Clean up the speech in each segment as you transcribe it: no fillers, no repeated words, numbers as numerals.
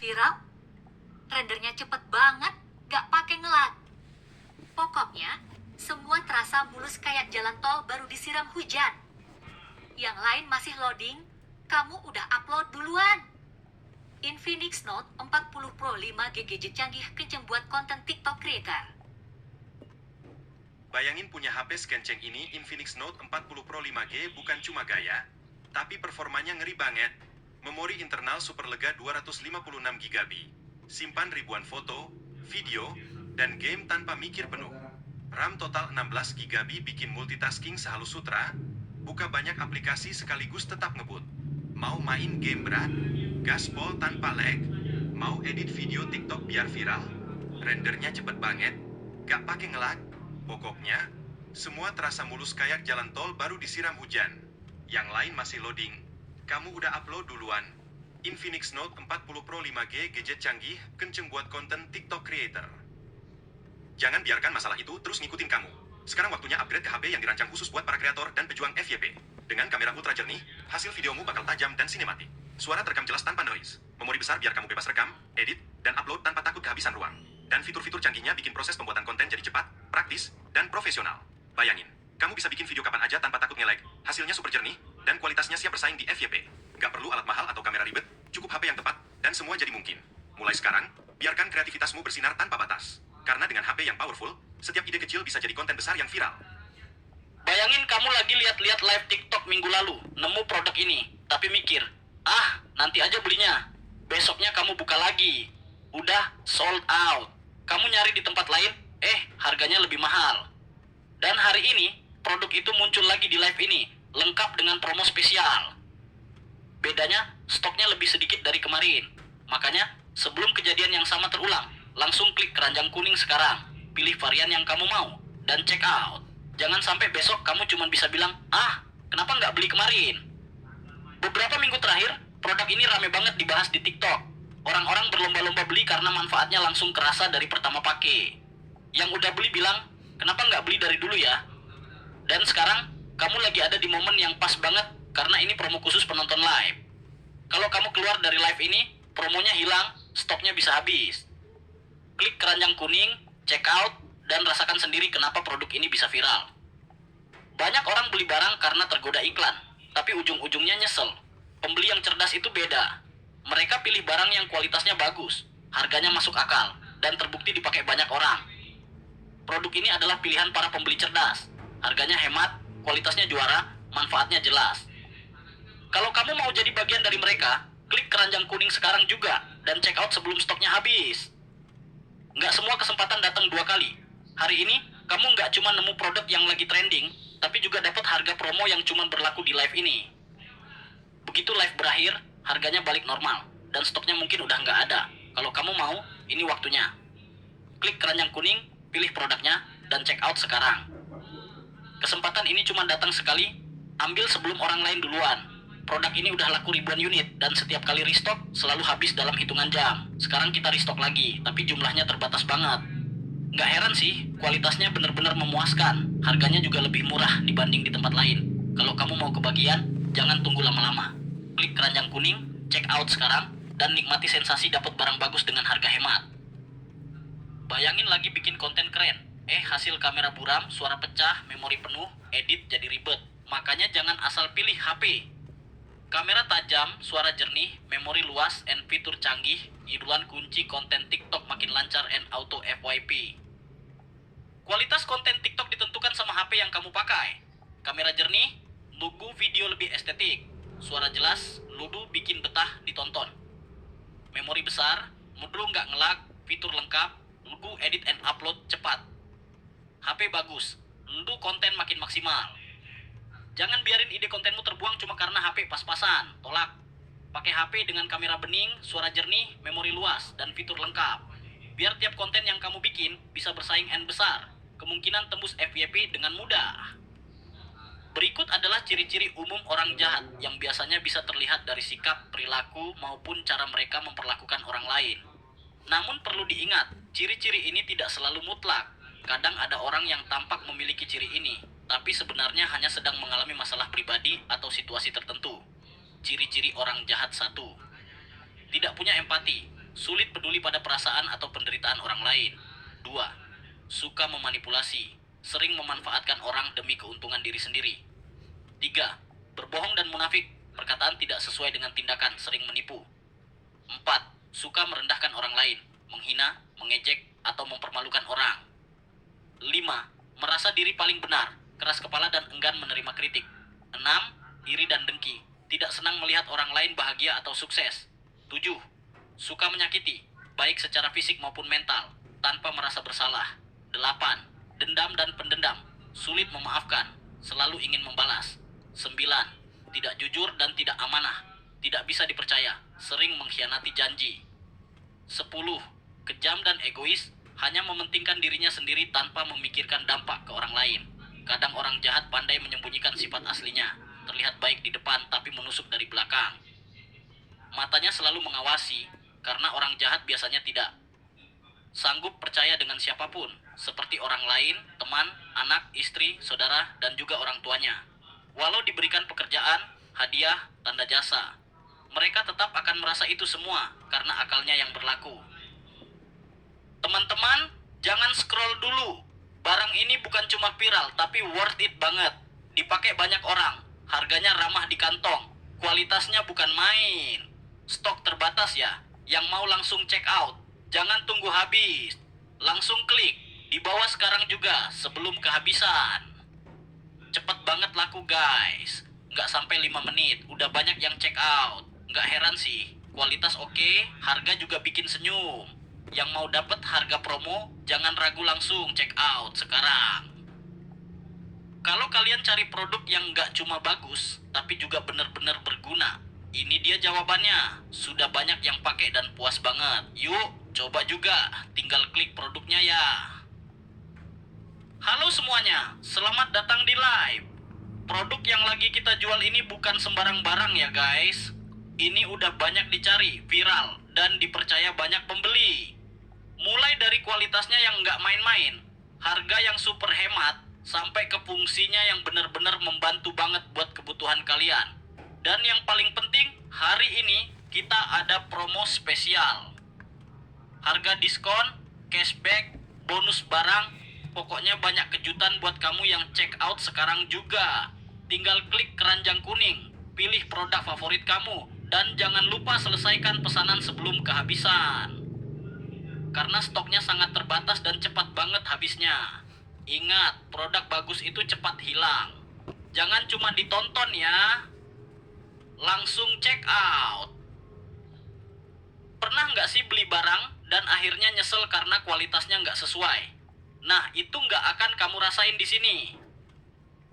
viral, rendernya cepet banget, gak pakai nge-lag. Pokoknya, semua terasa mulus kayak jalan tol baru disiram hujan. Yang lain masih loading, kamu udah upload duluan. Infinix Note 40 Pro 5G gadget canggih kenceng buat konten TikTok creator. Bayangin punya HP sekenceng ini. Infinix Note 40 Pro 5G bukan cuma gaya, tapi performanya ngeri banget. Memori internal super lega 256GB. Simpan ribuan foto, video, dan game tanpa mikir penuh. RAM total 16GB bikin multitasking sehalus sutra. Buka banyak aplikasi sekaligus tetap ngebut. Mau main game berat, gaspol tanpa lag. Mau edit video TikTok biar viral, rendernya cepet banget, gak pakai nge-lag. Pokoknya, semua terasa mulus kayak jalan tol baru disiram hujan. Yang lain masih loading, kamu udah upload duluan. Infinix Note 40 Pro 5G gadget canggih, kenceng buat konten TikTok creator. Jangan biarkan masalah itu terus ngikutin kamu. Sekarang waktunya upgrade ke HP yang dirancang khusus buat para kreator dan pejuang FYP. Dengan kamera ultra jernih, hasil videomu bakal tajam dan sinematik. Suara terekam jelas tanpa noise. Memori besar biar kamu bebas rekam, edit, dan upload tanpa takut kehabisan ruang. Dan fitur-fitur canggihnya bikin proses pembuatan konten jadi cepat, praktis, dan profesional. Bayangin, kamu bisa bikin video kapan aja tanpa takut nge-lag. Hasilnya super jernih, dan kualitasnya siap bersaing di FYP. Gak perlu alat mahal atau kamera ribet, cukup HP yang tepat, dan semua jadi mungkin. Mulai sekarang, biarkan kreativitasmu bersinar tanpa batas. Karena dengan HP yang powerful, setiap ide kecil bisa jadi konten besar yang viral. Bayangin kamu lagi lihat-lihat live TikTok minggu lalu, nemu produk ini, tapi mikir, nanti aja belinya. Besoknya kamu buka lagi, udah sold out. Kamu nyari di tempat lain, harganya lebih mahal. Dan hari ini, produk itu muncul lagi di live ini, lengkap dengan promo spesial. Bedanya, stoknya lebih sedikit dari kemarin. Makanya, sebelum kejadian yang sama terulang, langsung klik keranjang kuning sekarang. Pilih varian yang kamu mau, dan check out. Jangan sampai besok kamu cuma bisa bilang, kenapa nggak beli kemarin? Beberapa minggu terakhir, produk ini rame banget dibahas di TikTok. Orang-orang berlomba-lomba beli karena manfaatnya langsung kerasa dari pertama pakai. Yang udah beli bilang, kenapa nggak beli dari dulu ya? Dan sekarang, kamu lagi ada di momen yang pas banget karena ini promo khusus penonton live. Kalau kamu keluar dari live ini, promonya hilang, stoknya bisa habis. Klik keranjang kuning, check out, dan rasakan sendiri kenapa produk ini bisa viral. Banyak orang beli barang karena tergoda iklan, tapi ujung-ujungnya nyesel. Pembeli yang cerdas itu beda. Mereka pilih barang yang kualitasnya bagus, harganya masuk akal, dan terbukti dipakai banyak orang. Produk ini adalah pilihan para pembeli cerdas. Harganya hemat, kualitasnya juara, manfaatnya jelas. Kalau kamu mau jadi bagian dari mereka, klik keranjang kuning sekarang juga, dan check out sebelum stoknya habis. Nggak semua kesempatan datang dua kali. Hari ini, kamu nggak cuma nemu produk yang lagi trending, tapi juga dapat harga promo yang cuma berlaku di live ini. Begitu live berakhir, harganya balik normal, dan stoknya mungkin udah nggak ada. Kalau kamu mau, ini waktunya. Klik keranjang kuning, pilih produknya, dan check out sekarang. Kesempatan ini cuma datang sekali, ambil sebelum orang lain duluan. Produk ini udah laku ribuan unit, dan setiap kali restock selalu habis dalam hitungan jam. Sekarang kita restock lagi, tapi jumlahnya terbatas banget. Nggak heran sih, kualitasnya benar-benar memuaskan. Harganya juga lebih murah dibanding di tempat lain. Kalau kamu mau kebagian, jangan tunggu lama-lama. Klik keranjang kuning, check out sekarang, dan nikmati sensasi dapat barang bagus dengan harga hemat. Bayangin lagi bikin konten keren. Hasil kamera buram, suara pecah, memori penuh, edit jadi ribet. Makanya jangan asal pilih HP. Kamera tajam, suara jernih, memori luas, and fitur canggih, idolan kunci konten TikTok makin lancar and auto FYP. Kualitas konten TikTok ditentukan sama HP yang kamu pakai. Kamera jernih, lugu video lebih estetik. Suara jelas, ludu bikin betah ditonton. Memori besar, mudah nggak nge-lag, fitur lengkap, lugu edit and upload cepat. HP bagus, ludu konten makin maksimal. Jangan biarin ide kontenmu terbuang cuma karena HP pas-pasan, tolak. Pakai HP dengan kamera bening, suara jernih, memori luas, dan fitur lengkap. Biar tiap konten yang kamu bikin bisa bersaing and besar. Kemungkinan tembus FYP dengan mudah. Berikut adalah ciri-ciri umum orang jahat yang biasanya bisa terlihat dari sikap, perilaku, maupun cara mereka memperlakukan orang lain. Namun perlu diingat, ciri-ciri ini tidak selalu mutlak. Kadang ada orang yang tampak memiliki ciri ini, tapi sebenarnya hanya sedang mengalami masalah pribadi atau situasi tertentu. Ciri-ciri orang jahat 1. Tidak punya empati, sulit peduli pada perasaan atau penderitaan orang lain. 2. Suka memanipulasi, sering memanfaatkan orang demi keuntungan diri sendiri. 3. Berbohong dan munafik, perkataan tidak sesuai dengan tindakan, sering menipu. 4. Suka merendahkan orang lain, menghina, mengejek, atau mempermalukan orang. 5. Merasa diri paling benar, keras kepala dan enggan menerima kritik. 6. Iri dan dengki, tidak senang melihat orang lain bahagia atau sukses. 7. Suka menyakiti, baik secara fisik maupun mental, tanpa merasa bersalah. 8. Dendam dan pendendam, sulit memaafkan, selalu ingin membalas. 9. Tidak jujur dan tidak amanah, tidak bisa dipercaya, sering mengkhianati janji. 10. Kejam dan egois, hanya mementingkan dirinya sendiri tanpa memikirkan dampak ke orang lain. Kadang orang jahat pandai menyembunyikan sifat aslinya, terlihat baik di depan tapi menusuk dari belakang. Matanya selalu mengawasi, karena orang jahat biasanya tidak sanggup percaya dengan siapapun, seperti orang lain, teman, anak, istri, saudara, dan juga orang tuanya. Walau diberikan pekerjaan, hadiah, tanda jasa, mereka tetap akan merasa itu semua karena akalnya yang berlaku. Teman-teman, jangan scroll dulu. Barang ini bukan cuma viral, tapi worth it banget. Dipakai banyak orang, harganya ramah di kantong, kualitasnya bukan main. Stok terbatas ya, yang mau langsung check out. Jangan tunggu habis, langsung klik. Di bawah sekarang juga, sebelum kehabisan. Cepet banget laku guys, nggak sampai 5 menit, udah banyak yang check out. Nggak heran sih, kualitas oke, harga juga bikin senyum. Yang mau dapet harga promo, jangan ragu langsung check out sekarang. Kalau kalian cari produk yang nggak cuma bagus, tapi juga bener-bener berguna, ini dia jawabannya. Sudah banyak yang pakai dan puas banget. Yuk, coba juga, tinggal klik produknya ya. Halo semuanya, selamat datang di live. Produk yang lagi kita jual ini bukan sembarang barang ya guys. Ini udah banyak dicari, viral, dan dipercaya banyak pembeli. Mulai dari kualitasnya yang nggak main-main, harga yang super hemat, sampai ke fungsinya yang benar-benar membantu banget buat kebutuhan kalian. Dan yang paling penting, hari ini kita ada promo spesial. Harga diskon, cashback, bonus barang, pokoknya banyak kejutan buat kamu yang check out sekarang juga. Tinggal klik keranjang kuning, pilih produk favorit kamu, dan jangan lupa selesaikan pesanan sebelum kehabisan. Karena stoknya sangat terbatas dan cepat banget habisnya. Ingat, produk bagus itu cepat hilang. Jangan cuma ditonton ya, langsung check out. Pernah nggak sih beli barang dan akhirnya nyesel karena kualitasnya nggak sesuai? Nah, itu nggak akan kamu rasain di sini.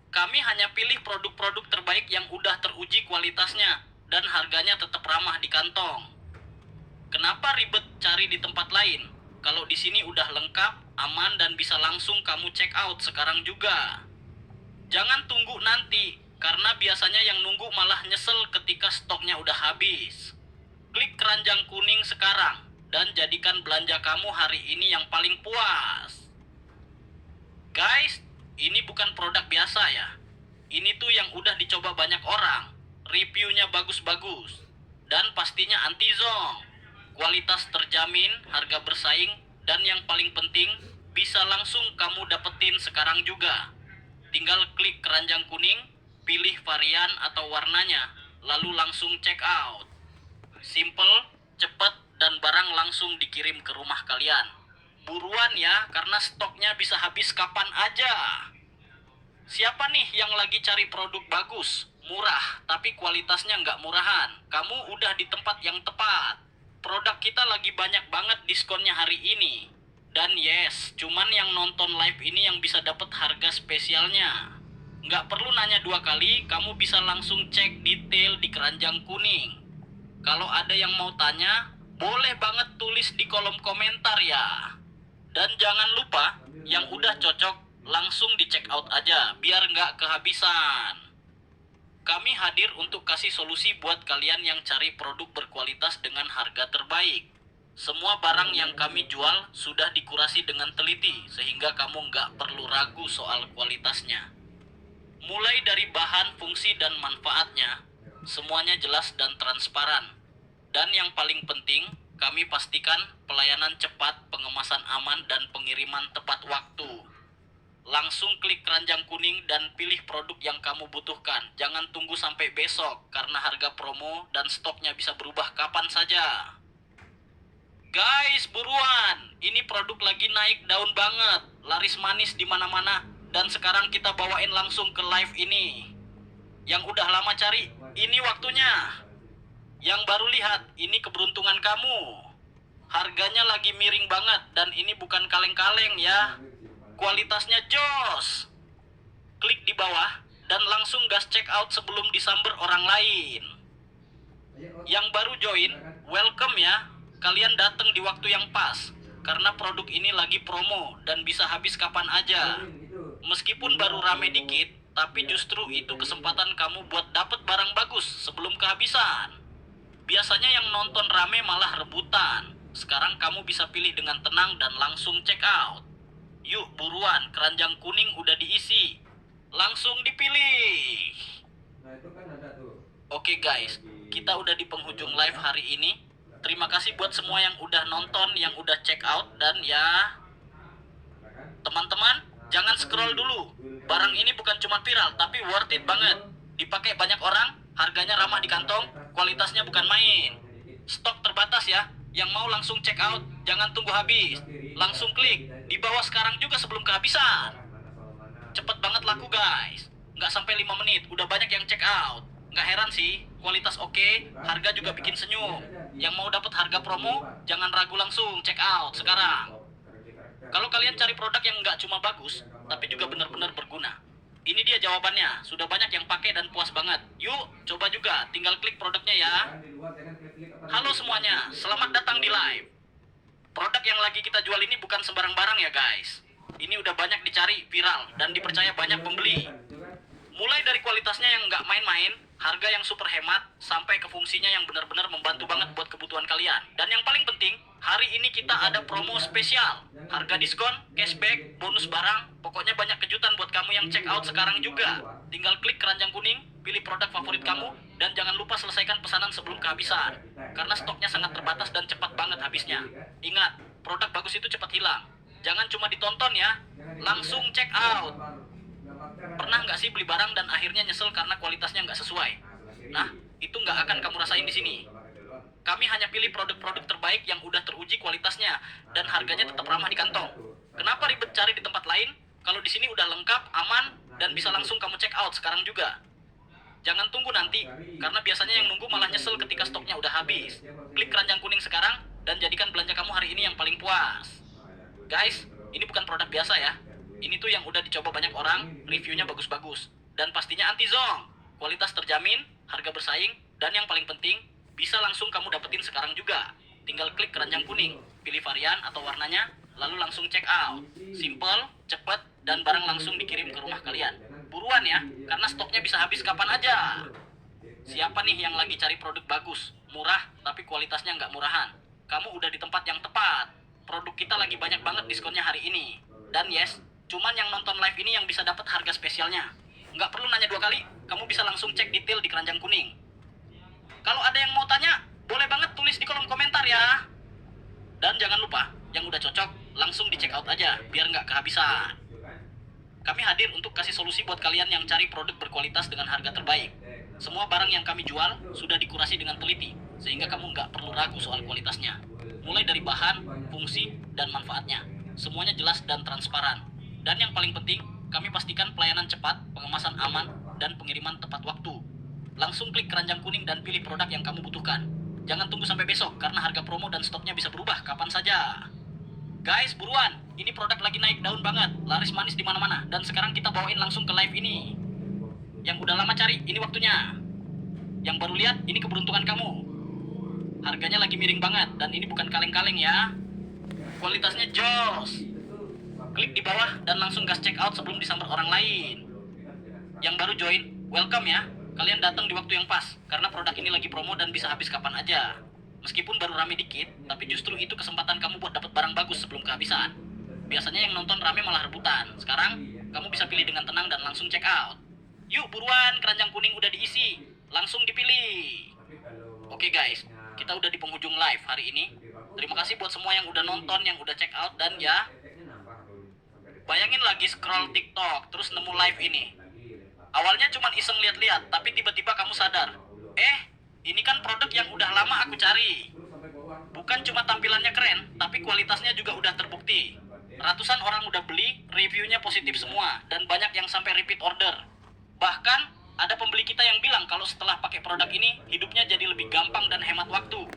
Kami hanya pilih produk-produk terbaik yang udah teruji kualitasnya dan harganya tetap ramah di kantong. Kenapa ribet cari di tempat lain? Kalau di sini udah lengkap, aman, dan bisa langsung kamu check out sekarang juga. Jangan tunggu nanti, karena biasanya yang nunggu malah nyesel ketika stoknya udah habis. Klik keranjang kuning sekarang, dan jadikan belanja kamu hari ini yang paling puas. Guys, ini bukan produk biasa ya. Ini tuh yang udah dicoba banyak orang. Reviewnya bagus-bagus. Dan pastinya anti-zonk. Kualitas terjamin, harga bersaing, dan yang paling penting, bisa langsung kamu dapetin sekarang juga. Tinggal klik keranjang kuning, pilih varian atau warnanya, lalu langsung check out. Simple, cepat, dan barang langsung dikirim ke rumah kalian. Buruan ya, karena stoknya bisa habis kapan aja. Siapa nih yang lagi cari produk bagus, murah, tapi kualitasnya nggak murahan? Kamu udah di tempat yang tepat. Produk kita lagi banyak banget diskonnya hari ini. Dan yes, cuman yang nonton live ini yang bisa dapat harga spesialnya. Nggak perlu nanya 2 kali, kamu bisa langsung cek detail di keranjang kuning. Kalau ada yang mau tanya, boleh banget tulis di kolom komentar ya. Dan jangan lupa, yang udah cocok, langsung di check out aja, biar nggak kehabisan. Kami hadir untuk kasih solusi buat kalian yang cari produk berkualitas dengan harga terbaik. Semua barang yang kami jual sudah dikurasi dengan teliti, sehingga kamu nggak perlu ragu soal kualitasnya. Mulai dari bahan, fungsi, dan manfaatnya, semuanya jelas dan transparan. Dan yang paling penting, kami pastikan pelayanan cepat, pengemasan aman, dan pengiriman tepat waktu. Langsung klik keranjang kuning dan pilih produk yang kamu butuhkan. Jangan tunggu sampai besok, karena harga promo dan stoknya bisa berubah kapan saja. Guys, buruan! Ini produk lagi naik daun banget, laris manis di mana-mana, dan sekarang kita bawain langsung ke live ini. Yang udah lama cari, ini waktunya. Yang baru lihat, ini keberuntungan kamu. Harganya lagi miring banget, dan ini bukan kaleng-kaleng ya. Kualitasnya jos. Klik di bawah, dan langsung gas check out sebelum disamber orang lain. Yang baru join, welcome ya. Kalian datang di waktu yang pas, karena produk ini lagi promo, dan bisa habis kapan aja. Meskipun baru rame dikit, tapi justru itu kesempatan kamu buat dapet barang bagus sebelum kehabisan. Biasanya yang nonton rame malah rebutan. Sekarang kamu bisa pilih dengan tenang dan langsung check out. Yuk buruan, keranjang kuning udah diisi. Langsung dipilih. Oke guys, kita udah di penghujung live hari ini. Terima kasih buat semua yang udah nonton, yang udah check out. Dan ya, teman-teman, jangan scroll dulu. Barang ini bukan cuma viral, tapi worth it banget. Dipakai banyak orang, harganya ramah di kantong, kualitasnya bukan main. Stok terbatas ya. Yang mau langsung check out, jangan tunggu habis. Langsung klik, di bawah sekarang juga sebelum kehabisan. Cepet banget laku guys. Nggak sampai 5 menit, udah banyak yang check out. Nggak heran sih, kualitas oke, harga juga bikin senyum. Yang mau dapat harga promo, jangan ragu langsung check out sekarang. Kalau kalian cari produk yang nggak cuma bagus, tapi juga benar-benar berguna. Ini dia jawabannya, sudah banyak yang pakai dan puas banget. Yuk, coba juga, tinggal klik produknya ya. Halo semuanya, selamat datang di live. Produk yang lagi kita jual ini bukan sembarang barang ya guys. Ini udah banyak dicari, viral, dan dipercaya banyak pembeli. Mulai dari kualitasnya yang nggak main-main, harga yang super hemat, sampai ke fungsinya yang benar-benar membantu banget buat kebutuhan kalian. Dan yang paling penting, hari ini kita ada promo spesial. Harga diskon, cashback, bonus barang, pokoknya banyak kejutan buat kamu yang check out sekarang juga. Tinggal klik keranjang kuning, pilih produk favorit kamu, dan jangan lupa selesaikan pesanan sebelum kehabisan. Karena stoknya sangat terbatas dan cepat banget habisnya. Ingat, produk bagus itu cepat hilang. Jangan cuma ditonton ya, langsung check out. Pernah nggak sih beli barang dan akhirnya nyesel karena kualitasnya nggak sesuai? Nah, itu nggak akan kamu rasain di sini. Kami hanya pilih produk-produk terbaik yang udah teruji kualitasnya dan harganya tetap ramah di kantong. Kenapa ribet cari di tempat lain? Kalau di sini udah lengkap, aman, dan bisa langsung kamu check out sekarang juga. Jangan tunggu nanti, karena biasanya yang nunggu malah nyesel ketika stoknya udah habis. Klik keranjang kuning sekarang dan jadikan belanja kamu hari ini yang paling puas. Guys, ini bukan produk biasa ya. Ini tuh yang udah dicoba banyak orang, reviewnya bagus-bagus. Dan pastinya anti-zonk. Kualitas terjamin, harga bersaing, dan yang paling penting, bisa langsung kamu dapetin sekarang juga. Tinggal klik keranjang kuning, pilih varian atau warnanya, lalu langsung check out. Simple, cepet, dan barang langsung dikirim ke rumah kalian. Buruan ya, karena stoknya bisa habis kapan aja. Siapa nih yang lagi cari produk bagus, murah, tapi kualitasnya nggak murahan? Kamu udah di tempat yang tepat. Produk kita lagi banyak banget diskonnya hari ini. Dan yes, cuman yang nonton live ini yang bisa dapat harga spesialnya. Nggak perlu nanya 2 kali, kamu bisa langsung cek detail di keranjang kuning. Kalau ada yang mau tanya, boleh banget tulis di kolom komentar ya. Dan jangan lupa, yang udah cocok, langsung di check out aja, biar nggak kehabisan. Kami hadir untuk kasih solusi buat kalian yang cari produk berkualitas dengan harga terbaik. Semua barang yang kami jual sudah dikurasi dengan teliti, sehingga kamu nggak perlu ragu soal kualitasnya. Mulai dari bahan, fungsi, dan manfaatnya. Semuanya jelas dan transparan. Dan yang paling penting, kami pastikan pelayanan cepat, pengemasan aman, dan pengiriman tepat waktu. Langsung klik keranjang kuning dan pilih produk yang kamu butuhkan. Jangan tunggu sampai besok, karena harga promo dan stoknya bisa berubah kapan saja. Guys, buruan! Ini produk lagi naik daun banget, laris manis di mana-mana, dan sekarang kita bawain langsung ke live ini. Yang udah lama cari, ini waktunya. Yang baru lihat, ini keberuntungan kamu. Harganya lagi miring banget, dan ini bukan kaleng-kaleng ya. Kualitasnya jos. Klik di bawah dan langsung gas check out sebelum disamber orang lain. Yang baru join, welcome ya. Kalian datang di waktu yang pas, karena produk ini lagi promo dan bisa habis kapan aja. Meskipun baru rame dikit, tapi justru itu kesempatan kamu buat dapat barang bagus sebelum kehabisan. Biasanya yang nonton rame malah rebutan. Sekarang, kamu bisa pilih dengan tenang dan langsung check out. Yuk buruan, keranjang kuning udah diisi. Langsung dipilih. Oke guys, kita udah di penghujung live hari ini. Terima kasih buat semua yang udah nonton, yang udah check out, dan ya, bayangin lagi scroll TikTok, terus nemu live ini. Awalnya cuma iseng lihat-lihat, tapi tiba-tiba kamu sadar, ini kan produk yang udah lama aku cari. Bukan cuma tampilannya keren, tapi kualitasnya juga udah terbukti. Ratusan orang udah beli, reviewnya positif semua, dan banyak yang sampai repeat order. Bahkan, ada pembeli kita yang bilang kalau setelah pakai produk ini, hidupnya jadi lebih gampang dan hemat waktu.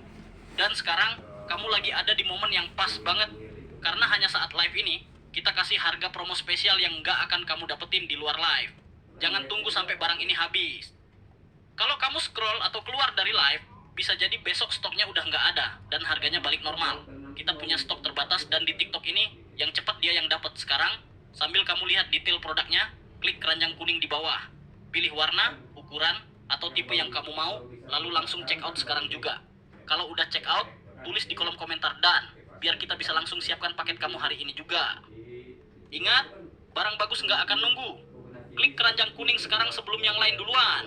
Dan sekarang, kamu lagi ada di momen yang pas banget. Karena hanya saat live ini, kita kasih harga promo spesial yang nggak akan kamu dapetin di luar live. Jangan tunggu sampai barang ini habis. Kalau kamu scroll atau keluar dari live, bisa jadi besok stoknya udah nggak ada dan harganya balik normal. Kita punya stok terbatas dan di TikTok ini, yang cepat dia yang dapat. Sekarang, sambil kamu lihat detail produknya, klik keranjang kuning di bawah. Pilih warna, ukuran, atau tipe yang kamu mau, lalu langsung check out sekarang juga. Kalau udah check out, tulis di kolom komentar dan, biar kita bisa langsung siapkan paket kamu hari ini juga. Ingat, barang bagus nggak akan nunggu. Klik keranjang kuning sekarang sebelum yang lain duluan.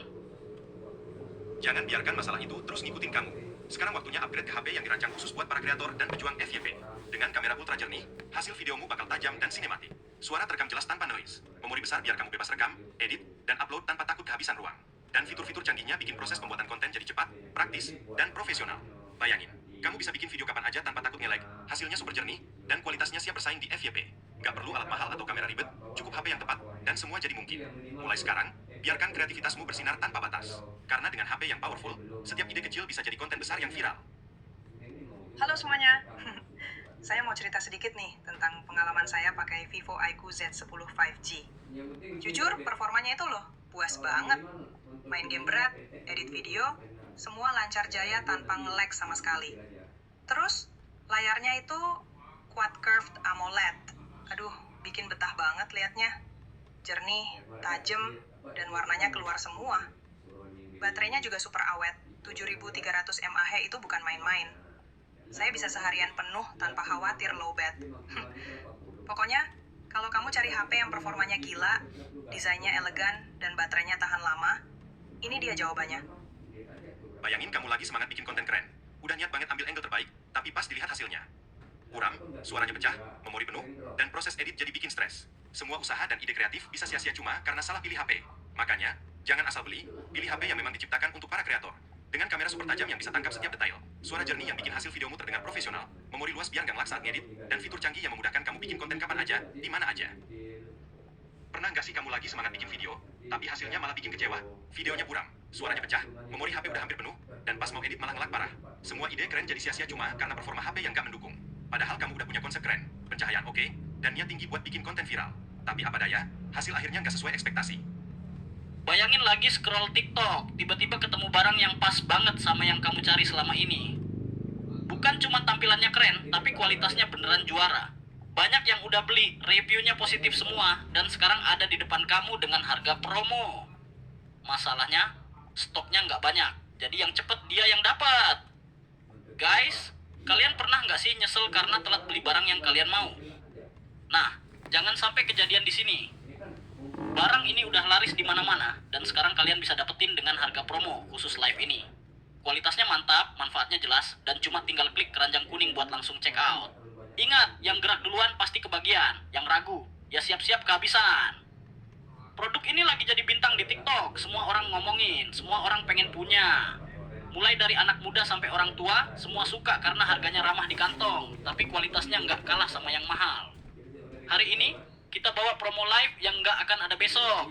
Jangan biarkan masalah itu terus ngikutin kamu. Sekarang waktunya upgrade ke HP yang dirancang khusus buat para kreator dan pejuang FYP. Dengan kamera ultra jernih, hasil videomu bakal tajam dan sinematik. Suara terekam jelas tanpa noise. Memori besar biar kamu bebas rekam, edit, dan upload tanpa takut kehabisan ruang. Dan fitur-fitur canggihnya bikin proses pembuatan konten jadi cepat, praktis, dan profesional. Bayangin, kamu bisa bikin video kapan aja tanpa takut nge-lag, hasilnya super jernih, dan kualitasnya siap bersaing di FYP. Gak perlu alat mahal atau kamera ribet, cukup HP yang tepat, dan semua jadi mungkin. Mulai sekarang, biarkan kreativitasmu bersinar tanpa batas. Karena dengan HP yang powerful, setiap ide kecil bisa jadi konten besar yang viral. Halo semuanya, saya mau cerita sedikit nih tentang pengalaman saya pakai Vivo iQOO Z10 5G. Jujur, performanya itu loh, puas banget. Main game berat, edit video, semua lancar jaya tanpa nge-lag sama sekali. Terus, layarnya itu Quad Curved AMOLED. Aduh, bikin betah banget liatnya. Jernih, tajam, dan warnanya keluar semua. Baterainya juga super awet, 7300 mAh itu bukan main-main. Saya bisa seharian penuh tanpa khawatir low bat. Pokoknya, kalau kamu cari HP yang performanya gila, desainnya elegan, dan baterainya tahan lama, ini dia jawabannya. Bayangin kamu lagi semangat bikin konten keren. Udah niat banget ambil angle terbaik, tapi pas dilihat hasilnya. Kurang, suaranya pecah, memori penuh, dan proses edit jadi bikin stres. Semua usaha dan ide kreatif bisa sia-sia cuma karena salah pilih HP. Makanya, jangan asal beli, pilih HP yang memang diciptakan untuk para kreator. Dengan kamera super tajam yang bisa tangkap setiap detail, suara jernih yang bikin hasil videomu terdengar profesional, memori luas biar nggak ngelak saat ngedit, dan fitur canggih yang memudahkan kamu bikin konten kapan aja, di mana aja. Pernah nggak sih kamu lagi semangat bikin video, tapi hasilnya malah bikin kecewa? Videonya buram, suaranya pecah, memori HP udah hampir penuh, dan pas mau edit malah ngelak parah. Semua ide keren jadi sia-sia cuma karena performa HP yang nggak mendukung. Padahal kamu udah punya konsep keren, pencahayaan oke, dan niat tinggi buat bikin konten viral. Tapi apa daya, hasil akhirnya nggak sesuai ekspektasi. Bayangin lagi scroll TikTok, tiba-tiba ketemu barang yang pas banget sama yang kamu cari selama ini. Bukan cuma tampilannya keren, tapi kualitasnya beneran juara. Banyak yang udah beli, reviewnya positif semua, dan sekarang ada di depan kamu dengan harga promo. Masalahnya, stoknya nggak banyak, jadi yang cepet dia yang dapat. Guys, kalian pernah nggak sih nyesel karena telat beli barang yang kalian mau? Nah, jangan sampai kejadian di sini. Barang ini udah laris di mana-mana, dan sekarang kalian bisa dapetin dengan harga promo khusus live ini. Kualitasnya mantap, manfaatnya jelas, dan cuma tinggal klik keranjang kuning buat langsung check out. Ingat, yang gerak duluan pasti kebagian, yang ragu, ya siap-siap kehabisan. Produk ini lagi jadi bintang di TikTok, semua orang ngomongin, semua orang pengen punya. Mulai dari anak muda sampai orang tua, semua suka karena harganya ramah di kantong, tapi kualitasnya nggak kalah sama yang mahal. Hari ini, kita bawa promo live yang nggak akan ada besok.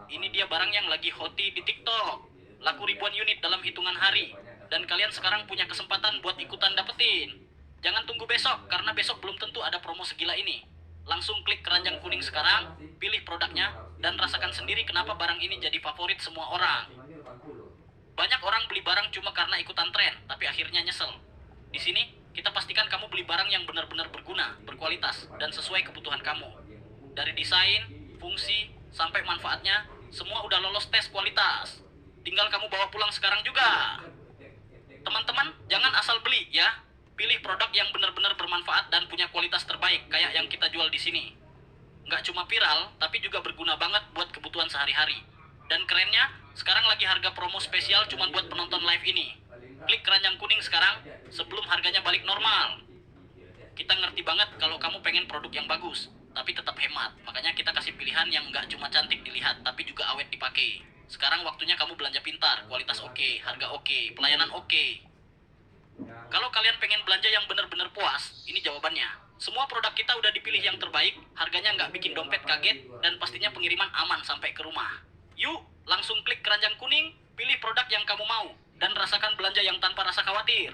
Ini dia barang yang lagi hoti di TikTok. Laku ribuan unit dalam hitungan hari. Dan kalian sekarang punya kesempatan buat ikutan dapetin. Jangan tunggu besok, karena besok belum tentu ada promo segila ini. Langsung klik keranjang kuning sekarang, pilih produknya, dan rasakan sendiri kenapa barang ini jadi favorit semua orang. Banyak orang beli barang cuma karena ikutan tren, tapi akhirnya nyesel. Di sini, kita pastikan kamu beli barang yang benar-benar berguna, berkualitas, dan sesuai kebutuhan kamu. Dari desain, fungsi, sampai manfaatnya, semua udah lolos tes kualitas. Tinggal kamu bawa pulang sekarang juga. Teman-teman, jangan asal beli ya. Pilih produk yang benar-benar bermanfaat dan punya kualitas terbaik, kayak yang kita jual di sini. Nggak cuma viral, tapi juga berguna banget buat kebutuhan sehari-hari. Dan kerennya, sekarang lagi harga promo spesial cuma buat penonton live ini. Klik keranjang kuning sekarang sebelum harganya balik normal. Kita ngerti banget kalau kamu pengen produk yang bagus, tapi tetap hemat. Makanya kita kasih pilihan yang nggak cuma cantik dilihat, tapi juga awet dipakai. Sekarang waktunya kamu belanja pintar, kualitas oke, harga oke, pelayanan oke. Kalau kalian pengen belanja yang bener-bener puas, ini jawabannya. Semua produk kita udah dipilih yang terbaik, harganya nggak bikin dompet kaget, dan pastinya pengiriman aman sampai ke rumah. Yuk, langsung klik keranjang kuning, pilih produk yang kamu mau, dan rasakan belanja yang tanpa rasa khawatir.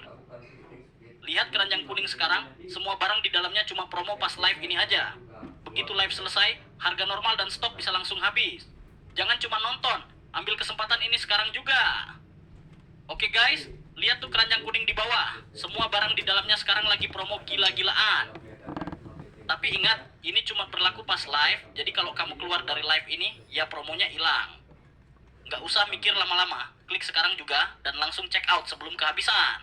Lihat keranjang kuning sekarang, semua barang di dalamnya cuma promo pas live ini aja. Begitu live selesai, harga normal dan stok bisa langsung habis. Jangan cuma nonton, ambil kesempatan ini sekarang juga. Oke guys, lihat tuh keranjang kuning di bawah. Semua barang di dalamnya sekarang lagi promo gila-gilaan. Tapi ingat, ini cuma berlaku pas live, jadi kalau kamu keluar dari live ini, ya promonya hilang. Nggak usah mikir lama-lama, klik sekarang juga dan langsung check out sebelum kehabisan.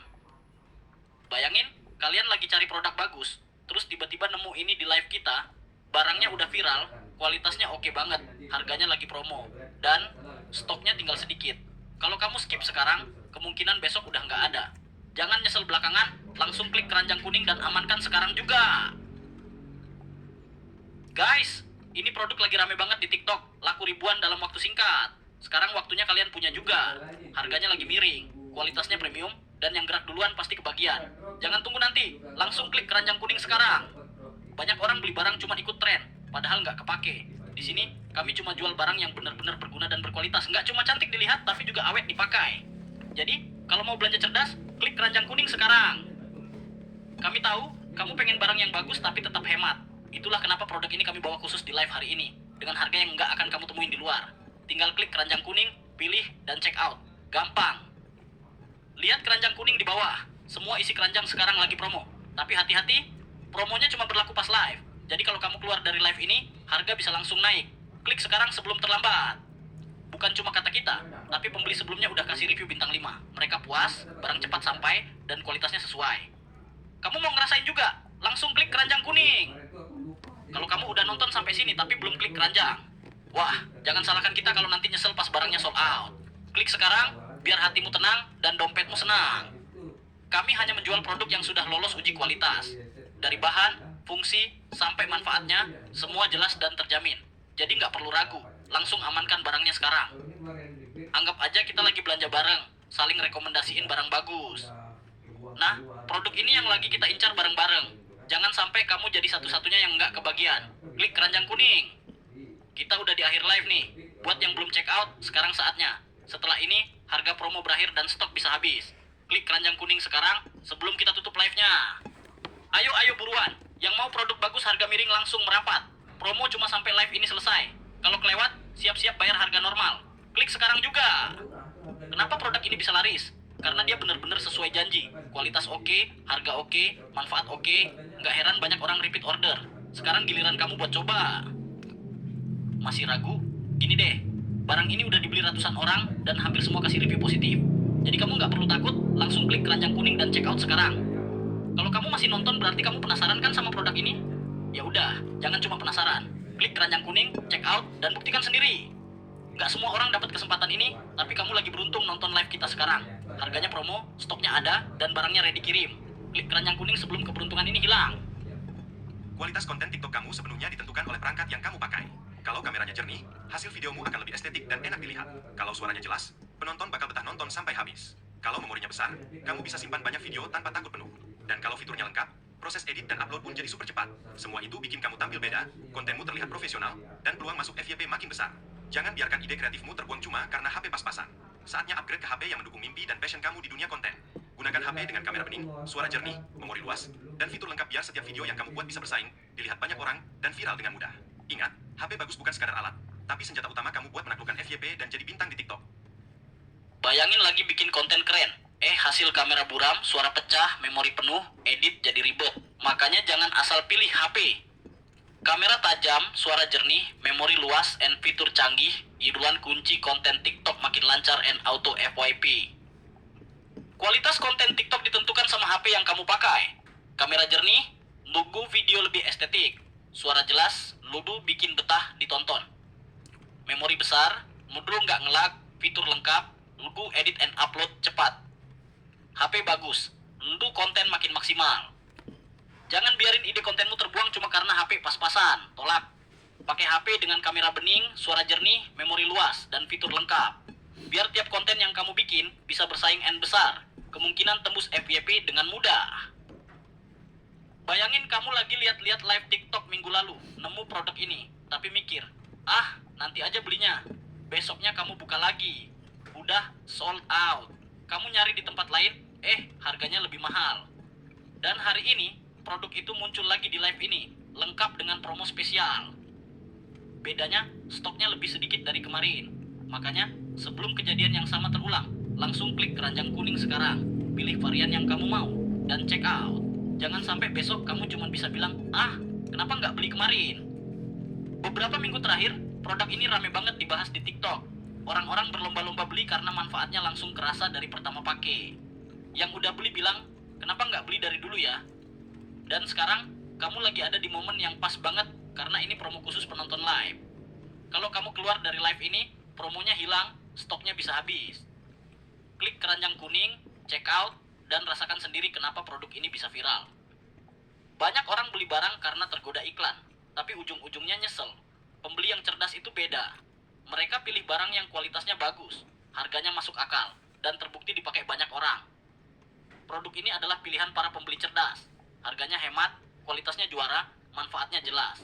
Bayangin, kalian lagi cari produk bagus, terus tiba-tiba nemu ini di live kita, barangnya udah viral, kualitasnya oke banget, harganya lagi promo, dan stoknya tinggal sedikit. Kalau kamu skip sekarang, kemungkinan besok udah nggak ada. Jangan nyesel belakangan, langsung klik keranjang kuning dan amankan sekarang juga. Guys, ini produk lagi rame banget di TikTok, laku ribuan dalam waktu singkat. Sekarang waktunya kalian punya juga. Harganya lagi miring, kualitasnya premium, dan yang gerak duluan pasti kebagian. Jangan tunggu nanti, langsung klik keranjang kuning sekarang. Banyak orang beli barang cuma ikut tren, padahal nggak kepake. Di sini, kami cuma jual barang yang benar-benar berguna dan berkualitas. Nggak cuma cantik dilihat, tapi juga awet dipakai. Jadi, kalau mau belanja cerdas, klik keranjang kuning sekarang. Kami tahu, kamu pengen barang yang bagus tapi tetap hemat. Itulah kenapa produk ini kami bawa khusus di live hari ini, dengan harga yang nggak akan kamu temuin di luar. Tinggal klik keranjang kuning, pilih, dan check out. Gampang. Lihat keranjang kuning di bawah. Semua isi keranjang sekarang lagi promo. Tapi hati-hati, promonya cuma berlaku pas live. Jadi kalau kamu keluar dari live ini, harga bisa langsung naik. Klik sekarang sebelum terlambat. Bukan cuma kata kita, tapi pembeli sebelumnya udah kasih review bintang 5. Mereka puas, barang cepat sampai, dan kualitasnya sesuai. Kamu mau ngerasain juga? Langsung klik keranjang kuning. Kalau kamu udah nonton sampai sini tapi belum klik keranjang, wah, jangan salahkan kita kalau nanti nyesel pas barangnya sold out. Klik sekarang, biar hatimu tenang dan dompetmu senang. Kami hanya menjual produk yang sudah lolos uji kualitas. Dari bahan, fungsi, sampai manfaatnya, semua jelas dan terjamin. Jadi nggak perlu ragu, langsung amankan barangnya sekarang. Anggap aja kita lagi belanja bareng, saling rekomendasiin barang bagus. Nah, produk ini yang lagi kita incar bareng-bareng. Jangan sampai kamu jadi satu-satunya yang nggak kebagian. Klik keranjang kuning. Kita udah di akhir live nih. Buat yang belum check out, sekarang saatnya. Setelah ini, harga promo berakhir dan stok bisa habis. Klik keranjang kuning sekarang sebelum kita tutup live-nya. Ayo buruan. Yang mau produk bagus harga miring langsung merapat. Promo cuma sampai live ini selesai. Kalau kelewat, siap-siap bayar harga normal. Klik sekarang juga. Kenapa produk ini bisa laris? Karena dia benar-benar sesuai janji. Kualitas oke, harga oke, manfaat oke. Nggak heran banyak orang repeat order. Sekarang giliran kamu buat coba. Masih ragu? Gini deh, barang ini udah dibeli ratusan orang dan hampir semua kasih review positif. Jadi kamu nggak perlu takut, langsung klik keranjang kuning dan check out sekarang. Kalau kamu masih nonton berarti kamu penasaran kan sama produk ini? Ya udah, jangan cuma penasaran. Klik keranjang kuning, check out, dan buktikan sendiri. Nggak semua orang dapat kesempatan ini, tapi kamu lagi beruntung nonton live kita sekarang. Harganya promo, stoknya ada, dan barangnya ready kirim. Klik keranjang kuning sebelum keberuntungan ini hilang. Kualitas konten TikTok kamu sepenuhnya ditentukan oleh perangkat yang kamu pakai. Kalau kameranya jernih, hasil videomu akan lebih estetik dan enak dilihat. Kalau suaranya jelas, penonton bakal betah nonton sampai habis. Kalau memorinya besar, kamu bisa simpan banyak video tanpa takut penuh. Dan kalau fiturnya lengkap, proses edit dan upload pun jadi super cepat. Semua itu bikin kamu tampil beda, kontenmu terlihat profesional, dan peluang masuk FYP makin besar. Jangan biarkan ide kreatifmu terbuang cuma karena HP pas-pasan. Saatnya upgrade ke HP yang mendukung mimpi dan passion kamu di dunia konten. Gunakan HP dengan kamera bening, suara jernih, memori luas, dan fitur lengkap biar setiap video yang kamu buat bisa bersaing, dilihat banyak orang, dan viral dengan mudah. Ingat, HP bagus bukan sekadar alat, tapi senjata utama kamu buat menaklukkan FYP dan jadi bintang di TikTok. Bayangin lagi bikin konten keren. Hasil kamera buram, suara pecah, memori penuh, edit jadi ribet. Makanya jangan asal pilih HP. Kamera tajam, suara jernih, memori luas, and fitur canggih, idulan kunci konten TikTok makin lancar and auto FYP. Kualitas konten TikTok ditentukan sama HP yang kamu pakai. Kamera jernih, logo video lebih estetik. Suara jelas, logo bikin betah ditonton. Memori besar, mudro nggak ngelag, fitur lengkap, logo edit and upload cepat. HP bagus, tentu konten makin maksimal. Jangan biarin ide kontenmu terbuang cuma karena HP pas-pasan, tolak. Pakai HP dengan kamera bening, suara jernih, memori luas, dan fitur lengkap. Biar tiap konten yang kamu bikin bisa bersaing N besar, kemungkinan tembus FYP dengan mudah. Bayangin kamu lagi lihat-lihat live TikTok minggu lalu, nemu produk ini, tapi mikir, ah, nanti aja belinya. Besoknya kamu buka lagi, udah sold out. Kamu nyari di tempat lain, harganya lebih mahal. Dan hari ini, produk itu muncul lagi di live ini, lengkap dengan promo spesial. Bedanya, stoknya lebih sedikit dari kemarin. Makanya, sebelum kejadian yang sama terulang, langsung klik keranjang kuning sekarang. Pilih varian yang kamu mau, dan check out. Jangan sampai besok kamu cuma bisa bilang, ah, kenapa nggak beli kemarin? Beberapa minggu terakhir, produk ini rame banget dibahas di TikTok. Orang-orang berlomba-lomba beli karena manfaatnya langsung kerasa dari pertama pakai. Yang udah beli bilang, kenapa nggak beli dari dulu ya? Dan sekarang, kamu lagi ada di momen yang pas banget karena ini promo khusus penonton live. Kalau kamu keluar dari live ini, promonya hilang, stoknya bisa habis. Klik keranjang kuning, check out, dan rasakan sendiri kenapa produk ini bisa viral. Banyak orang beli barang karena tergoda iklan, tapi ujung-ujungnya nyesel. Pembeli yang cerdas itu beda. Mereka pilih barang yang kualitasnya bagus, harganya masuk akal, dan terbukti dipakai banyak orang. Produk ini adalah pilihan para pembeli cerdas. Harganya hemat, kualitasnya juara, manfaatnya jelas.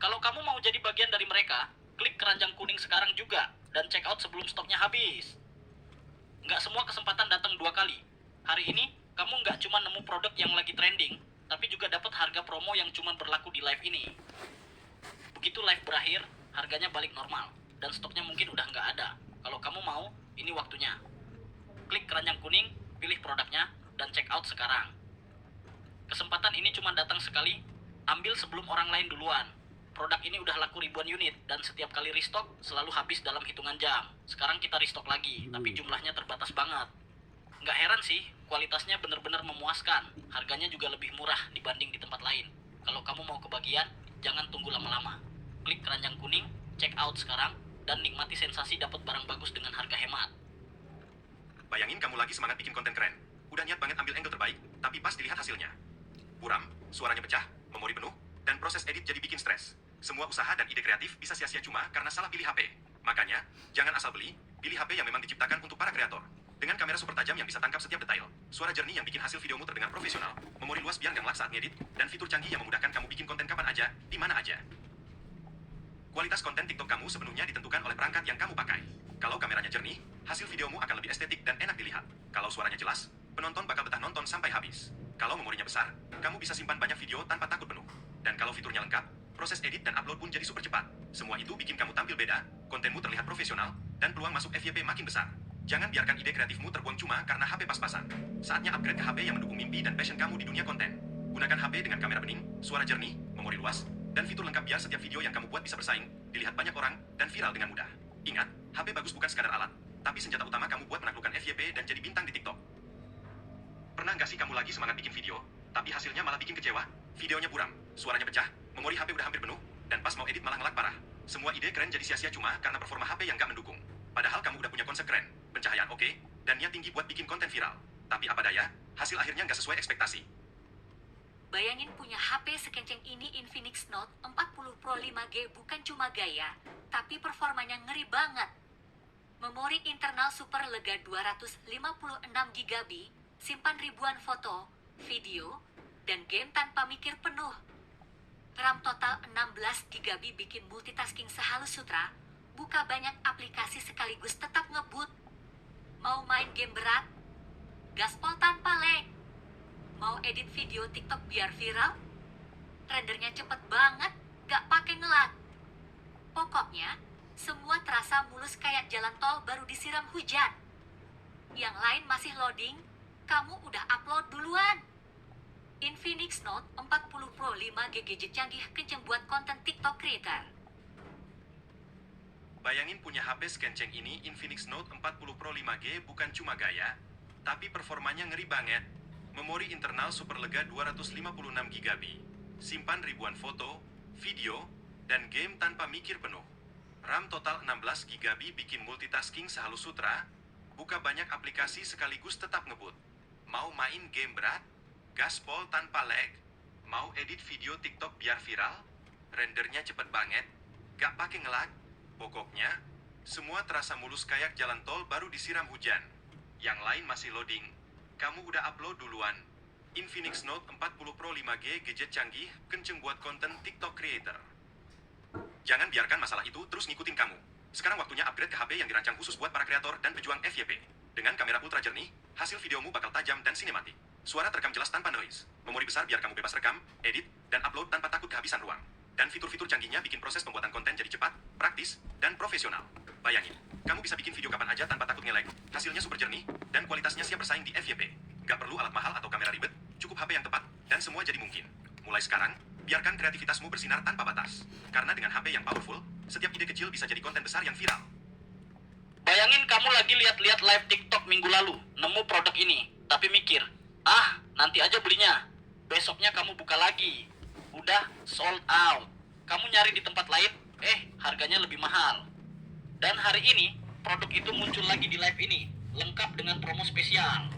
Kalau kamu mau jadi bagian dari mereka, klik keranjang kuning sekarang juga, dan check out sebelum stoknya habis. Nggak semua kesempatan datang 2 kali. Hari ini, kamu nggak cuma nemu produk yang lagi trending, tapi juga dapat harga promo yang cuma berlaku di live ini. Begitu live berakhir, harganya balik normal, dan stoknya mungkin udah nggak ada. Kalau kamu mau, ini waktunya. Klik keranjang kuning, pilih produknya, dan check out sekarang. Kesempatan ini cuma datang sekali, ambil sebelum orang lain duluan. Produk ini udah laku ribuan unit, dan setiap kali restock selalu habis dalam hitungan jam. Sekarang kita restock lagi, tapi jumlahnya terbatas banget. Nggak heran sih, kualitasnya bener-bener memuaskan. Harganya juga lebih murah dibanding di tempat lain. Kalau kamu mau kebagian, jangan tunggu lama-lama. Klik keranjang kuning, check out sekarang, dan nikmati sensasi dapat barang bagus dengan harga hemat. Bayangin kamu lagi semangat bikin konten keren. Udah niat banget ambil angle terbaik, tapi pas dilihat hasilnya. Buram, suaranya pecah, memori penuh, dan proses edit jadi bikin stres. Semua usaha dan ide kreatif bisa sia-sia cuma karena salah pilih HP. Makanya, jangan asal beli, pilih HP yang memang diciptakan untuk para kreator. Dengan kamera super tajam yang bisa tangkap setiap detail, suara jernih yang bikin hasil videomu terdengar profesional, memori luas biar nggak ngelak saat ngedit, dan fitur canggih yang memudahkan kamu bikin konten kapan aja, di mana aja. Kualitas konten TikTok kamu sepenuhnya ditentukan oleh perangkat yang kamu pakai. Kalau kameranya jernih, hasil videomu akan lebih estetik dan enak dilihat. Kalau suaranya jelas, penonton bakal betah nonton sampai habis. Kalau memorinya besar, kamu bisa simpan banyak video tanpa takut penuh. Dan kalau fiturnya lengkap, proses edit dan upload pun jadi super cepat. Semua itu bikin kamu tampil beda, kontenmu terlihat profesional, dan peluang masuk FYP makin besar. Jangan biarkan ide kreatifmu terbuang cuma karena HP pas-pasan. Saatnya upgrade ke HP yang mendukung mimpi dan passion kamu di dunia konten. Gunakan HP dengan kamera bening, suara jernih, memori luas, dan fitur lengkap biar setiap video yang kamu buat bisa bersaing, dilihat banyak orang, dan viral dengan mudah. Ingat, HP bagus bukan sekadar alat, tapi senjata utama kamu buat menaklukkan FYP dan jadi bintang di TikTok. Pernah nggak sih kamu lagi semangat bikin video, tapi hasilnya malah bikin kecewa? Videonya buram, suaranya pecah, memori HP udah hampir penuh, dan pas mau edit malah ngelak parah. Semua ide keren jadi sia-sia cuma karena performa HP yang nggak mendukung. Padahal kamu udah punya konsep keren, pencahayaan oke, dan niat tinggi buat bikin konten viral. Tapi apa daya, hasil akhirnya nggak sesuai ekspektasi. Bayangin punya HP sekenceng ini Infinix Note 40 Pro 5G bukan cuma gaya, tapi performanya ngeri banget. Memori internal super lega 256 GB, simpan ribuan foto, video, dan game tanpa mikir penuh. RAM total 16 GB bikin multitasking sehalus sutra, buka banyak aplikasi sekaligus tetap ngebut. Mau main game berat? Gaspol tanpa lag. Mau edit video TikTok biar viral? Rendernya cepet banget, gak pakai ngelag. Pokoknya, semua terasa mulus kayak jalan tol baru disiram hujan. Yang lain masih loading, kamu udah upload duluan. Infinix Note 40 Pro 5G gadget canggih kenceng buat konten TikTok creator. Bayangin punya HP sekenceng ini Infinix Note 40 Pro 5G bukan cuma gaya, tapi performanya ngeri banget. Memori internal super lega 256 GB. Simpan ribuan foto, video, dan game tanpa mikir penuh. RAM total 16 GB bikin multitasking sehalus sutra, Buka banyak aplikasi sekaligus tetap ngebut. Mau main game berat? Gaspol tanpa lag? Mau edit video TikTok biar viral? Rendernya cepet banget? Gak pakai ngelag? Pokoknya, semua terasa mulus kayak jalan tol baru disiram hujan. Yang lain masih loading. Kamu udah upload duluan. Infinix Note 40 Pro 5G gadget canggih, kenceng buat konten TikTok creator. Jangan biarkan masalah itu terus ngikutin kamu. Sekarang waktunya upgrade ke HP yang dirancang khusus buat para kreator dan pejuang FYP. Dengan kamera ultra jernih, hasil videomu bakal tajam dan sinematik. Suara terekam jelas tanpa noise. Memori besar biar kamu bebas rekam, edit, dan upload tanpa takut kehabisan ruang. Dan fitur-fitur canggihnya bikin proses pembuatan konten jadi cepat, praktis, dan profesional. Bayangin, kamu bisa bikin video kapan aja tanpa takut nge-lag, hasilnya super jernih, dan kualitasnya siap bersaing di FYP. Gak perlu alat mahal atau kamera ribet, cukup HP yang tepat, dan semua jadi mungkin. Mulai sekarang, biarkan kreativitasmu bersinar tanpa batas. Karena dengan HP yang powerful, setiap ide kecil bisa jadi konten besar yang viral. Bayangin kamu lagi lihat-lihat live TikTok minggu lalu, nemu produk ini, tapi mikir, ah, nanti aja belinya. Besoknya kamu buka lagi, udah sold out. Kamu nyari di tempat lain, harganya lebih mahal. Dan hari ini, produk itu muncul lagi di live ini, lengkap dengan promo spesial.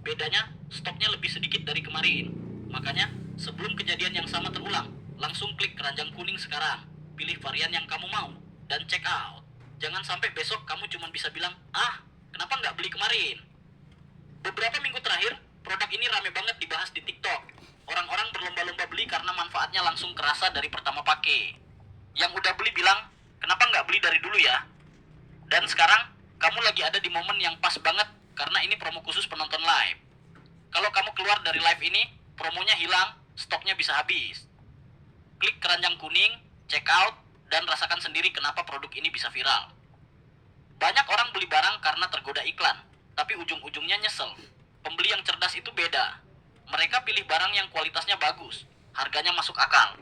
Bedanya, stoknya lebih sedikit dari kemarin. Makanya, sebelum kejadian yang sama terulang, langsung klik keranjang kuning sekarang. Pilih varian yang kamu mau, dan check out. Jangan sampai besok kamu cuma bisa bilang, ah, kenapa nggak beli kemarin? Beberapa minggu terakhir, produk ini rame banget dibahas di TikTok. Orang-orang berlomba-lomba beli karena manfaatnya langsung kerasa dari pertama pakai. Yang udah beli bilang, kenapa nggak beli dari dulu ya? Dan sekarang, kamu lagi ada di momen yang pas banget karena ini promo khusus penonton live. Kalau kamu keluar dari live ini, promonya hilang, stoknya bisa habis. Klik keranjang kuning, check out, dan rasakan sendiri kenapa produk ini bisa viral. Banyak orang beli barang karena tergoda iklan, tapi ujung-ujungnya nyesel. Pembeli yang cerdas itu beda. Mereka pilih barang yang kualitasnya bagus, harganya masuk akal,